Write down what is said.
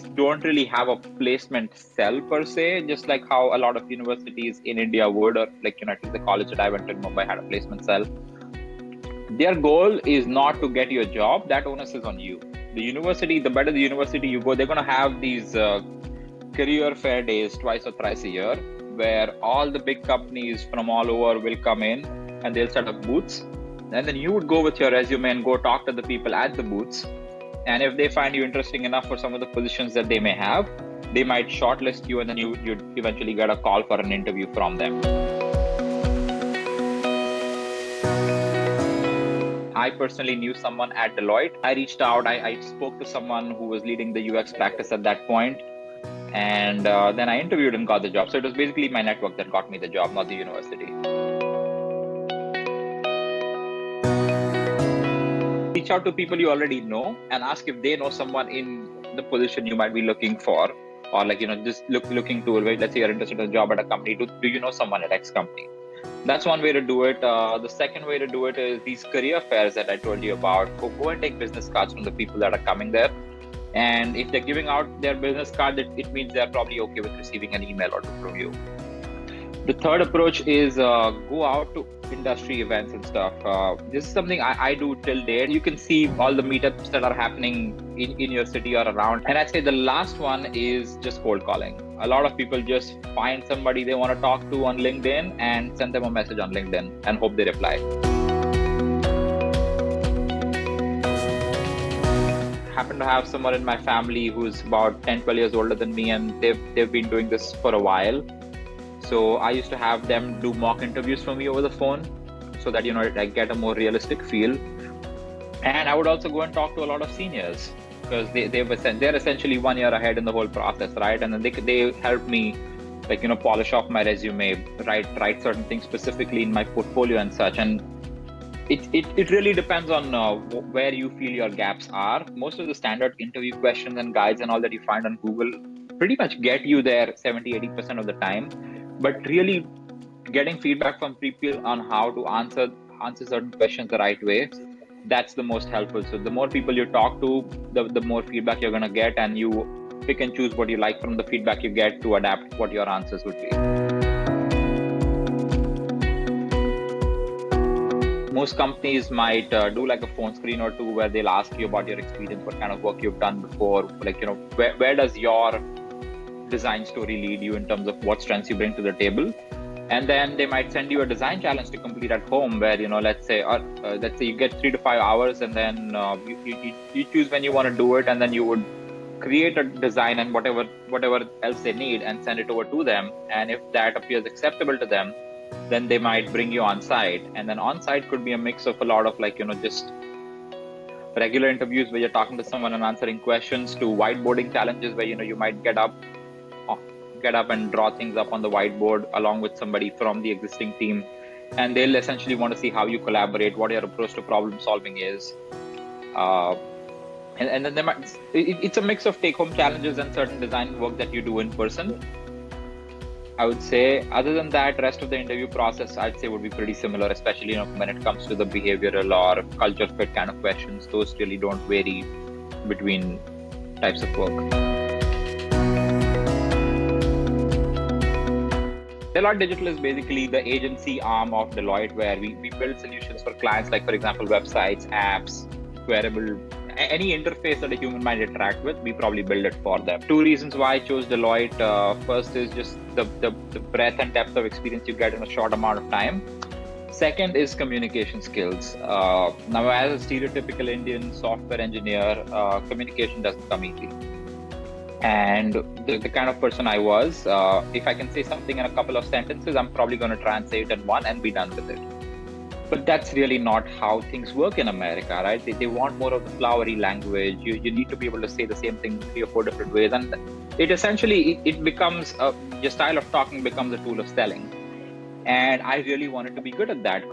universities don't really have a placement cell per se, just like how a lot of universities in India would, or like, at least the college that I went to in Mumbai had a placement cell. Their goal is not to get you a job. That onus is on you. The university, the better the university you go, they're going to have these career fair days twice or thrice a year, where all the big companies from all over will come in and they'll set up booths. And then you would go with your resume and go talk to the people at the booths. And if they find you interesting enough for some of the positions that they may have, they might shortlist you, and then you'd eventually get a call for an interview from them. I personally knew someone at Deloitte. I reached out, I spoke to someone who was leading the UX practice at that point, and then I interviewed and got the job. So it was basically my network that got me the job, not the university. Reach out to people you already know and ask if they know someone in the position you might be looking for, or like, just looking to, let's say you're interested in a job at a company. Do you know someone at X company? That's one way to do it. The second way to do it is these career fairs that I told you about. Go and take business cards from the people that are coming there. And if they're giving out their business card, it means they're probably okay with receiving an email or two from you. The third approach is go out to industry events and stuff. This is something I do till date. You can see all the meetups that are happening in your city or around. And I'd say the last one is just cold calling. A lot of people just find somebody they want to talk to on LinkedIn and send them a message on LinkedIn and hope they reply. I happen to have someone in my family who's about 10-12 years older than me, and they've been doing this for a while. So I used to have them do mock interviews for me over the phone so that, I get a more realistic feel. And I would also go and talk to a lot of seniors, because they're essentially 1 year ahead in the whole process, right? And then they help me, like, polish off my resume, write certain things specifically in my portfolio and such. And it really depends on where you feel your gaps are. Most of the standard interview questions and guides and all that you find on Google pretty much get you there 70-80% of the time. But really getting feedback from people on how to answer certain questions the right way, that's the most helpful. So the more people you talk to, the more feedback you're going to get, and you pick and choose what you like from the feedback you get to adapt what your answers would be. Most companies might do like a phone screen or two where they'll ask you about your experience, what kind of work you've done before, like, where does your design story lead you in terms of what strengths you bring to the table. And then they might send you a design challenge to complete at home, where, let's say you get 3 to 5 hours, and then you choose when you want to do it, and then you would create a design and whatever else they need and send it over to them. And if that appears acceptable to them, then they might bring you on site. And then on site could be a mix of a lot of just regular interviews where you're talking to someone and answering questions, to whiteboarding challenges where, you might get up and draw things up on the whiteboard along with somebody from the existing team. And they'll essentially want to see how you collaborate, what your approach to problem solving is. And then it's a mix of take-home challenges and certain design work that you do in person. I would say, other than that, rest of the interview process, I'd say, would be pretty similar, especially when it comes to the behavioral or culture fit kind of questions. Those really don't vary between types of work. Deloitte Digital is basically the agency arm of Deloitte, where we build solutions for clients, like, for example, websites, apps, wearable, any interface that a human might interact with, we probably build it for them. 2 reasons why I chose Deloitte. First is just the breadth and depth of experience you get in a short amount of time. Second is communication skills. Now, as a stereotypical Indian software engineer, communication doesn't come easy. And the kind of person I was, if I can say something in a couple of sentences, I'm probably going to translate in one and be done with it. But that's really not how things work in America, right? They want more of the flowery language. You need to be able to say the same thing 3 or 4 different ways. And it essentially, it becomes, your style of talking becomes a tool of selling. And I really wanted to be good at that.